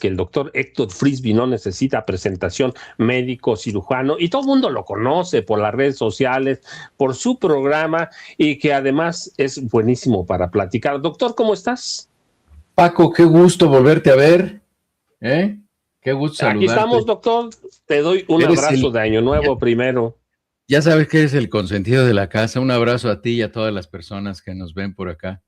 que el doctor Héctor Frisby no necesita presentación, médico, cirujano, y todo el mundo lo conoce por las redes sociales, por su programa, y que además es buenísimo para platicar. Doctor, ¿cómo estás? Paco, qué gusto volverte a ver, ¿eh? Qué gusto Aquí estamos, saludarte. doctor. Te doy un Eres abrazo el, de Año ya, Nuevo primero. ya sabes que eres el consentido de la casa. Un abrazo a ti y a todas las personas que nos ven por acá,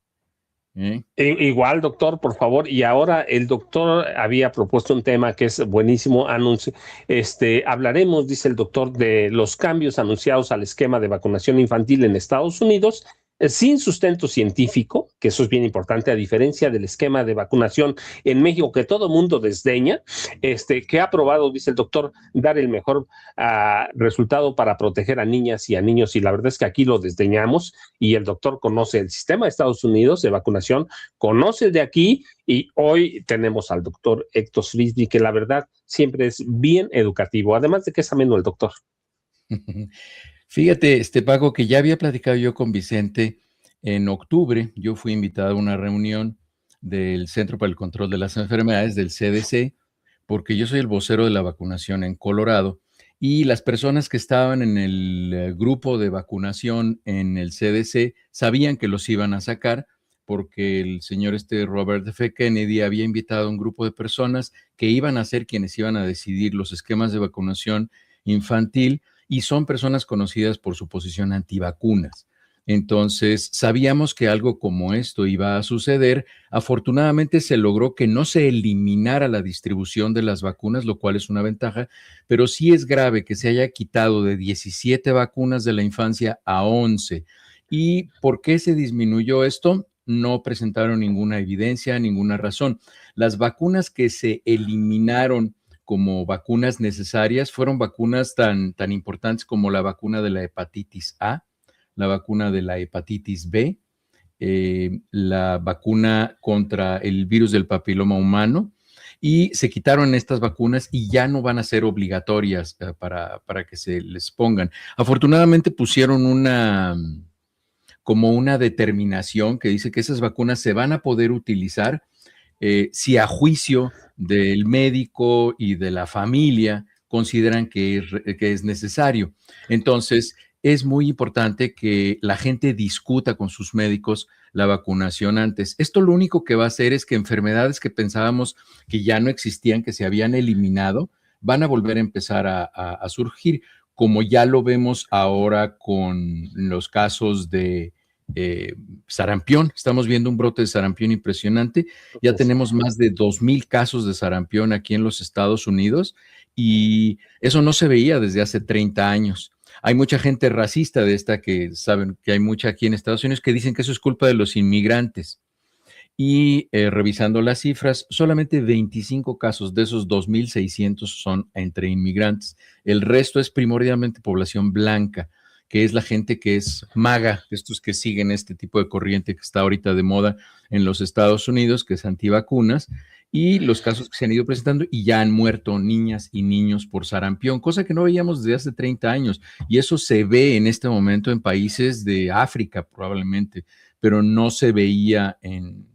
¿eh? Igual, doctor, por favor. Y ahora el doctor había propuesto un tema que es buenísimo. Hablaremos, dice el doctor, de los cambios anunciados al esquema de vacunación infantil en Estados Unidos, sin sustento científico, que eso es bien importante, a diferencia del esquema de vacunación en México que todo mundo desdeña, que ha probado, dice el doctor, dar el mejor resultado para proteger a niñas y a niños. Y la verdad es que aquí lo desdeñamos, y el doctor conoce el sistema de Estados Unidos de vacunación, conoce el de aquí, y hoy tenemos al doctor Héctor Frisby, que la verdad siempre es bien educativo, además de que es ameno el doctor. Fíjate, Paco, que ya había platicado yo con Vicente en octubre. Yo fui invitado a una reunión del Centro para el Control de las Enfermedades, del CDC, porque yo soy el vocero de la vacunación en Colorado, y las personas que estaban en el grupo de vacunación en el CDC sabían que los iban a sacar porque el señor Robert F. Kennedy había invitado a un grupo de personas que iban a ser quienes iban a decidir los esquemas de vacunación infantil, y son personas conocidas por su posición antivacunas. Entonces, sabíamos que algo como esto iba a suceder. Afortunadamente se logró que no se eliminara la distribución de las vacunas, lo cual es una ventaja, pero sí es grave que se haya quitado de 17 vacunas de la infancia a 11. ¿Y por qué se disminuyó esto? No presentaron ninguna evidencia, ninguna razón. Las vacunas que se eliminaron como vacunas necesarias fueron vacunas tan importantes como la vacuna de la hepatitis A, la vacuna de la hepatitis B, la vacuna contra el virus del papiloma humano, y se quitaron estas vacunas y ya no van a ser obligatorias para que se les pongan. Afortunadamente pusieron como una determinación que dice que esas vacunas se van a poder utilizar si a juicio del médico y de la familia consideran que es necesario. Entonces, es muy importante que la gente discuta con sus médicos la vacunación antes. Esto lo único que va a hacer es que enfermedades que pensábamos que ya no existían, que se habían eliminado, van a volver a empezar a surgir, como ya lo vemos ahora con los casos de sarampión. Estamos viendo un brote de sarampión impresionante. Ya tenemos más de 2,000 casos de sarampión aquí en los Estados Unidos, y eso no se veía desde hace 30 años. Hay mucha gente racista de esta, que saben que hay mucha aquí en Estados Unidos, que dicen que eso es culpa de los inmigrantes. Y revisando las cifras, solamente 25 casos de esos 2,600 son entre inmigrantes. El resto es primordialmente población blanca, que es la gente que es MAGA, estos que siguen este tipo de corriente que está ahorita de moda en los Estados Unidos, que es antivacunas, y los casos que se han ido presentando, y ya han muerto niñas y niños por sarampión, cosa que no veíamos desde hace 30 años, y eso se ve en este momento en países de África probablemente, pero no se veía en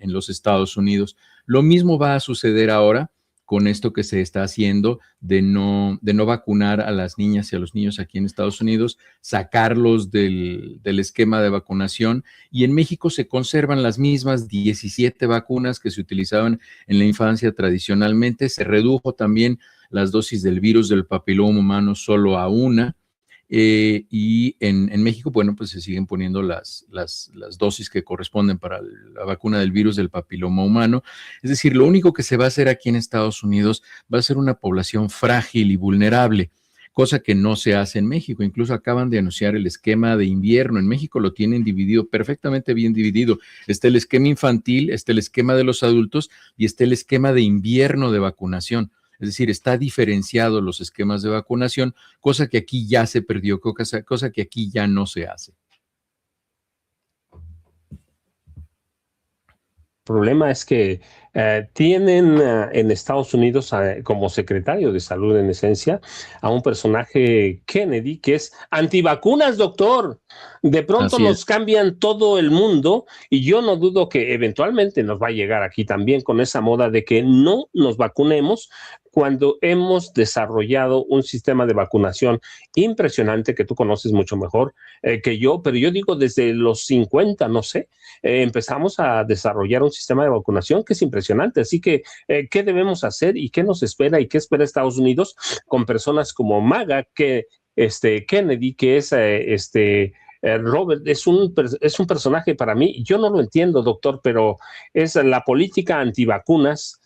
los Estados Unidos. Lo mismo va a suceder ahora con esto que se está haciendo de no vacunar a las niñas y a los niños aquí en Estados Unidos, sacarlos del esquema de vacunación, y en México se conservan las mismas 17 vacunas que se utilizaban en la infancia tradicionalmente. Se redujo también las dosis del virus del papiloma humano solo a una. Y en México, bueno, pues se siguen poniendo las dosis que corresponden para la vacuna del virus del papiloma humano. Es decir, lo único que se va a hacer aquí en Estados Unidos va a ser una población frágil y vulnerable, cosa que no se hace en México. Incluso acaban de anunciar el esquema de invierno. En México lo tienen dividido, perfectamente bien dividido. Está el esquema infantil, está el esquema de los adultos, y está el esquema de invierno de vacunación. Es decir, está diferenciado los esquemas de vacunación, cosa que aquí ya se perdió, cosa que aquí ya no se hace. problema es que tienen en Estados Unidos como secretario de salud en esencia a un personaje Kennedy que es antivacunas, doctor. De pronto Así es. nos cambian todo el mundo y yo no dudo que eventualmente nos va a llegar aquí también con esa moda de que no nos vacunemos cuando hemos desarrollado un sistema de vacunación impresionante que tú conoces mucho mejor que yo, pero yo digo desde los 50, no sé, empezamos a desarrollar un sistema de vacunación que es impresionante. Así que, ¿qué debemos hacer y qué nos espera y qué espera Estados Unidos con personas como MAGA, que Kennedy, que es Robert, es un personaje para mí, yo no lo entiendo, doctor, pero es la política antivacunas.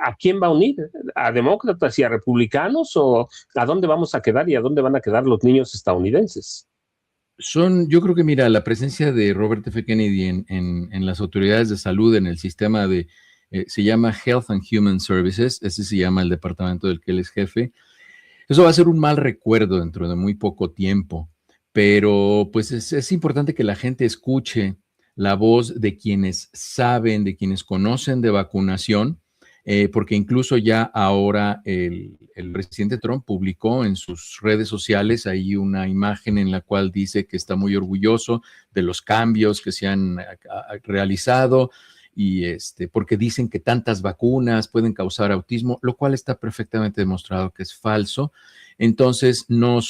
¿A quién va a unir? ¿A demócratas y a republicanos? ¿O a dónde vamos a quedar y a dónde van a quedar los niños estadounidenses? Yo creo que, mira, la presencia de Robert F. Kennedy en las autoridades de salud, en el sistema se llama Health and Human Services, ese se llama el departamento del que él es jefe. Eso va a ser un mal recuerdo dentro de muy poco tiempo, pero pues es importante que la gente escuche la voz de quienes saben, de quienes conocen de vacunación, porque incluso ya ahora el presidente Trump publicó en sus redes sociales ahí una imagen en la cual dice que está muy orgulloso de los cambios que se han realizado y porque dicen que tantas vacunas pueden causar autismo, lo cual está perfectamente demostrado que es falso. Entonces, no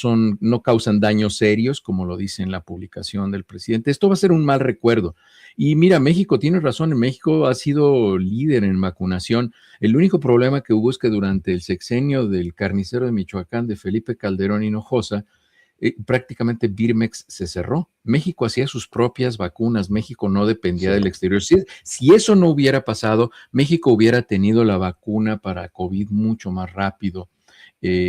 causan daños serios, como lo dice en la publicación del presidente. Esto va a ser un mal recuerdo. Y mira, México tiene razón, en México ha sido líder en vacunación. El único problema que hubo es que durante el sexenio del carnicero de Michoacán, de Felipe Calderón Hinojosa, prácticamente Birmex se cerró. México hacía sus propias vacunas, México no dependía del exterior. Si eso no hubiera pasado, México hubiera tenido la vacuna para COVID mucho más rápido.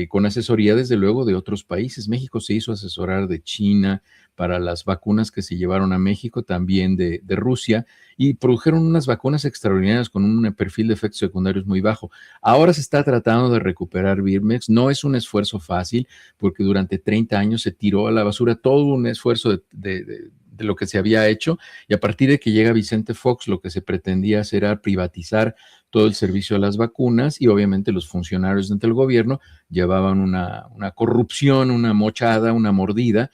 Con asesoría desde luego de otros países. México se hizo asesorar de China para las vacunas que se llevaron a México, también de Rusia, y produjeron unas vacunas extraordinarias con un perfil de efectos secundarios muy bajo. Ahora se está tratando de recuperar Birmex, no es un esfuerzo fácil, porque durante 30 años se tiró a la basura todo un esfuerzo de lo que se había hecho, y a partir de que llega Vicente Fox, lo que se pretendía hacer era privatizar todo el servicio de las vacunas, y obviamente los funcionarios dentro del gobierno llevaban una corrupción, una mochada, una mordida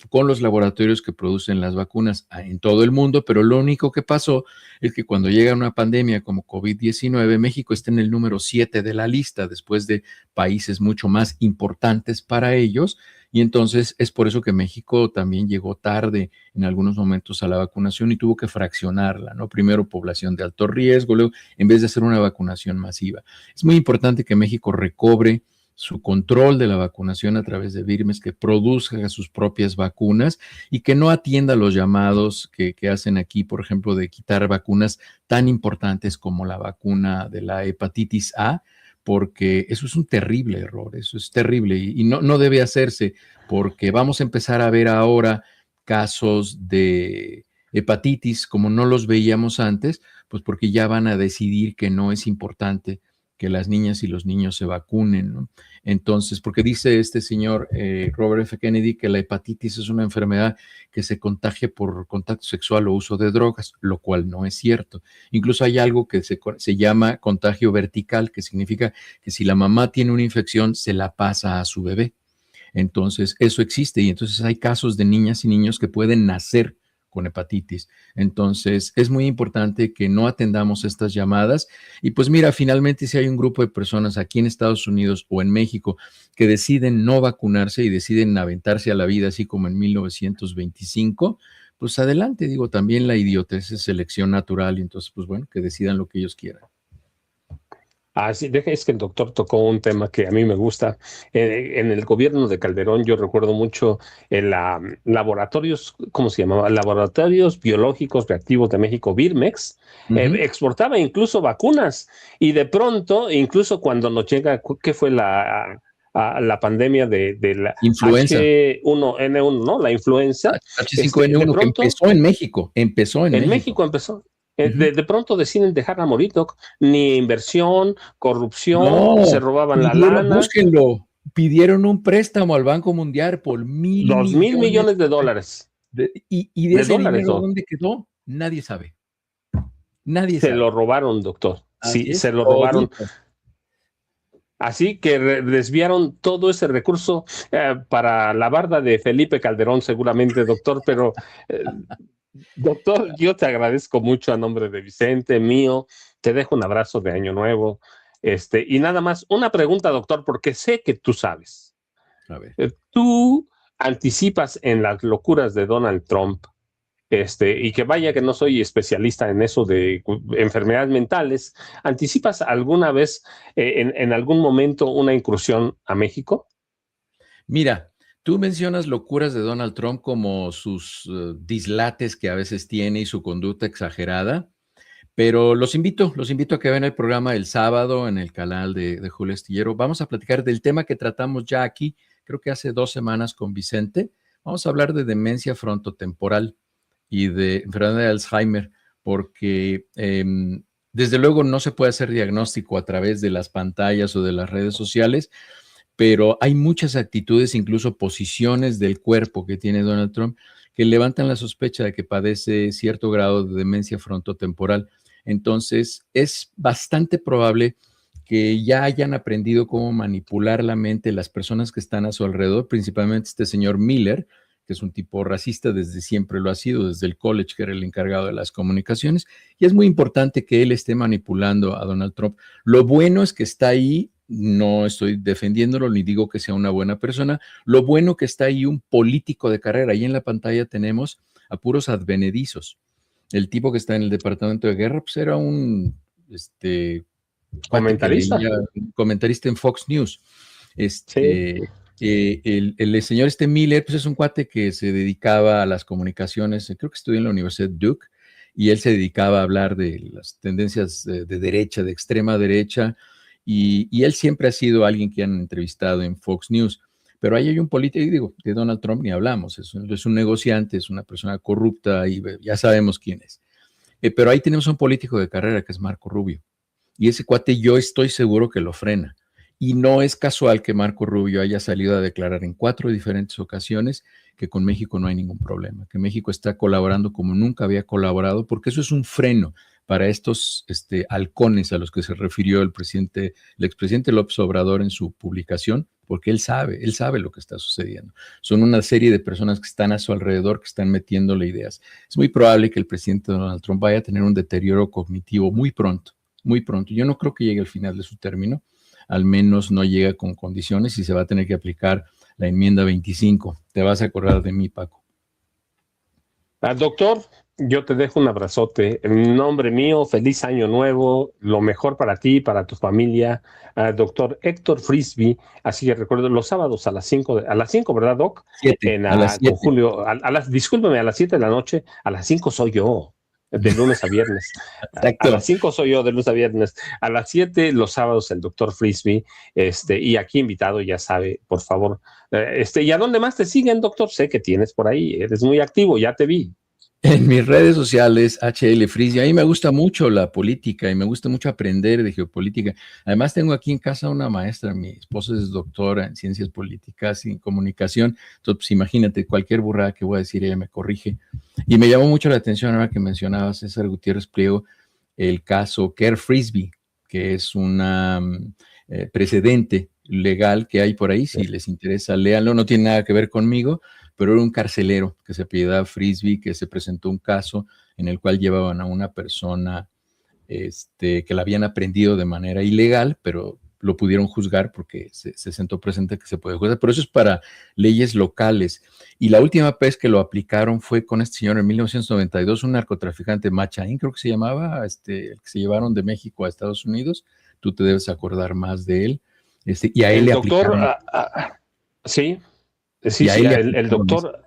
con los laboratorios que producen las vacunas en todo el mundo, pero lo único que pasó es que cuando llega una pandemia como COVID-19, México está en el número 7 de la lista, después de países mucho más importantes para ellos, y entonces es por eso que México también llegó tarde en algunos momentos a la vacunación y tuvo que fraccionarla, ¿no? Primero población de alto riesgo, luego en vez de hacer una vacunación masiva. Es muy importante que México recobre su control de la vacunación a través de Birmex, que produzca sus propias vacunas y que no atienda los llamados que hacen aquí, por ejemplo, de quitar vacunas tan importantes como la vacuna de la hepatitis A, porque eso es un terrible error, eso es terrible y no debe hacerse, porque vamos a empezar a ver ahora casos de hepatitis como no los veíamos antes, pues porque ya van a decidir que no es importante que las niñas y los niños se vacunen, ¿no? Entonces, porque dice este señor Robert F. Kennedy que la hepatitis es una enfermedad que se contagia por contacto sexual o uso de drogas, lo cual no es cierto. Incluso hay algo que se llama contagio vertical, que significa que si la mamá tiene una infección, se la pasa a su bebé. Entonces, eso existe y entonces hay casos de niñas y niños que pueden nacer con hepatitis. Entonces, es muy importante que no atendamos estas llamadas. Y pues mira, finalmente si hay un grupo de personas aquí en Estados Unidos o en México que deciden no vacunarse y deciden aventarse a la vida así como en 1925, pues adelante, digo, también la idiotez es selección natural y entonces, pues bueno, que decidan lo que ellos quieran. Así, es que el doctor tocó un tema que a mí me gusta. En el gobierno de Calderón, yo recuerdo mucho en laboratorios, ¿cómo se llamaba? Laboratorios Biológicos Reactivos de México, Birmex, exportaba incluso vacunas. Y de pronto, incluso cuando nos llega, ¿qué fue la pandemia de la influenza. H1N1, ¿no? La influenza. H5N1 que empezó en México. En México empezó. De pronto deciden dejar a morir, doc. Ni inversión, corrupción, se robaban la lana. Búsquenlo. Pidieron un préstamo al Banco Mundial por 2,000 millones de dólares. ¿Y de ese dinero dónde quedó? Nadie sabe. Nadie Se sabe. lo robaron, doctor. Así Sí, es, se lo robaron. todito. Así que desviaron todo ese recurso para la barda de Felipe Calderón, seguramente, doctor, pero doctor, yo te agradezco mucho a nombre de Vicente, mío, te dejo un abrazo de Año Nuevo. Y nada más, una pregunta, doctor, porque sé que tú sabes. A ver. Tú anticipas en las locuras de Donald Trump, y que vaya que no soy especialista en eso de enfermedades mentales, ¿anticipas alguna vez, en algún momento, una incursión a México? Mira, tú mencionas locuras de Donald Trump como sus dislates que a veces tiene y su conducta exagerada, pero los invito a que vean el programa el sábado en el canal de Julio Astillero. Vamos a platicar del tema que tratamos ya aquí, creo que hace 2 semanas con Vicente. Vamos a hablar de demencia frontotemporal y de enfermedad de Alzheimer, porque desde luego no se puede hacer diagnóstico a través de las pantallas o de las redes sociales, pero hay muchas actitudes, incluso posiciones del cuerpo que tiene Donald Trump, que levantan la sospecha de que padece cierto grado de demencia frontotemporal. Entonces, es bastante probable que ya hayan aprendido cómo manipular la mente las personas que están a su alrededor, principalmente este señor Miller, que es un tipo racista, desde siempre lo ha sido, desde el college, que era el encargado de las comunicaciones, y es muy importante que él esté manipulando a Donald Trump. Lo bueno es que está ahí, no estoy defendiéndolo ni digo que sea una buena persona, lo bueno que está ahí un político de carrera. Ahí en la pantalla tenemos a puros advenedizos. El tipo que está en el Departamento de Guerra, pues era un cuate que Comentarista. leía, un comentarista en Fox News. Sí. El señor Miller, pues es un cuate que se dedicaba a las comunicaciones, creo que estudió en la Universidad Duke, y él se dedicaba a hablar de las tendencias de derecha, de extrema derecha, y él siempre ha sido alguien que han entrevistado en Fox News. Pero ahí hay un político, y digo, de Donald Trump ni hablamos, es un negociante, es una persona corrupta y ya sabemos quién es. Pero ahí tenemos un político de carrera que es Marco Rubio. Y ese cuate yo estoy seguro que lo frena. Y no es casual que Marco Rubio haya salido a declarar en 4 diferentes ocasiones que con México no hay ningún problema, que México está colaborando como nunca había colaborado, porque eso es un freno para estos halcones a los que se refirió el expresidente López Obrador en su publicación, porque él sabe lo que está sucediendo. Son una serie de personas que están a su alrededor, que están metiéndole ideas. Es muy probable que el presidente Donald Trump vaya a tener un deterioro cognitivo muy pronto, muy pronto. Yo no creo que llegue al final de su término, al menos no llega con condiciones y se va a tener que aplicar la enmienda 25. Te vas a acordar de mí, Paco. Doctor, yo te dejo un abrazote. En nombre mío, feliz año nuevo, lo mejor para ti, para tu familia. Doctor Héctor Frisby, así que recuerdo los sábados a las 5, ¿verdad, Doc? 7, a las Con 7. Julio, discúlpeme, a las 7 de la noche, a las 5 soy yo. De lunes a viernes. A Exacto. las 5 soy yo, de lunes a viernes. A las 7 los sábados, el doctor Frisby. Y aquí invitado, ya sabe, por favor. ¿Y a dónde más te siguen, doctor? Sé que tienes por ahí. Eres muy activo, ya te vi. En mis redes sociales, HL Frisby, a mí me gusta mucho la política y me gusta mucho aprender de geopolítica. Además, tengo aquí en casa una maestra, mi esposa es doctora en ciencias políticas y en comunicación. Entonces, pues, imagínate, cualquier burrada que voy a decir, ella me corrige. Y me llamó mucho la atención ahora que mencionaba César Gutiérrez Pliego, el caso Kerr Frisby, que es una precedente legal que hay por ahí. Si les interesa, léanlo, no tiene nada que ver conmigo, pero era un carcelero que se apellidaba Frisby, que se presentó un caso en el cual llevaban a una persona que la habían aprendido de manera ilegal, pero lo pudieron juzgar porque se sentó presente que se puede juzgar, pero eso es para leyes locales. Y la última vez que lo aplicaron fue con este señor en 1992, un narcotraficante, Machain, creo que se llamaba, el que se llevaron de México a Estados Unidos. Tú te debes acordar más de él. Y a él El le doctor, aplicaron. sí, Y a él le el aplicaron eso. doctor,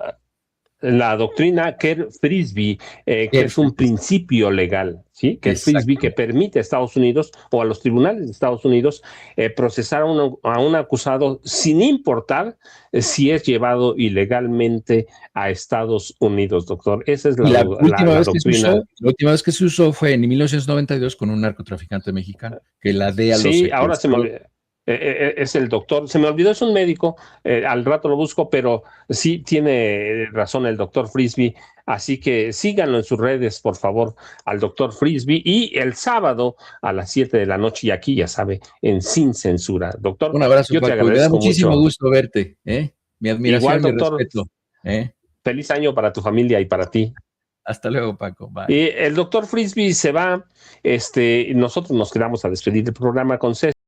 la doctrina Kerr Frisby, que es un principio legal, ¿sí? Kerr Frisby que Exacto. permite a Estados Unidos o a los tribunales de Estados Unidos procesar a un acusado sin importar si es llevado ilegalmente a Estados Unidos, doctor. Esa es Y la doctrina. la última vez que se usó fue en 1992 con un narcotraficante mexicano, que la DEA lo Sí, ahora se me secuestró. olvidó. Es el doctor, se me olvidó, es un médico, al rato lo busco, pero sí tiene razón el doctor Frisby. Así que síganlo en sus redes, por favor, al doctor Frisby. Y el sábado a las 7 de la noche, y aquí ya sabe, en Sin Censura. Doctor, Un abrazo, yo te Paco, y me da agradezco muchísimo mucho. gusto verte, ¿eh? Mi Igual, admiración, mi doctor, respeto, ¿eh? feliz año para tu familia y para ti. Hasta luego, Paco. Bye. El doctor Frisby se va, nosotros nos quedamos a despedir del programa con César.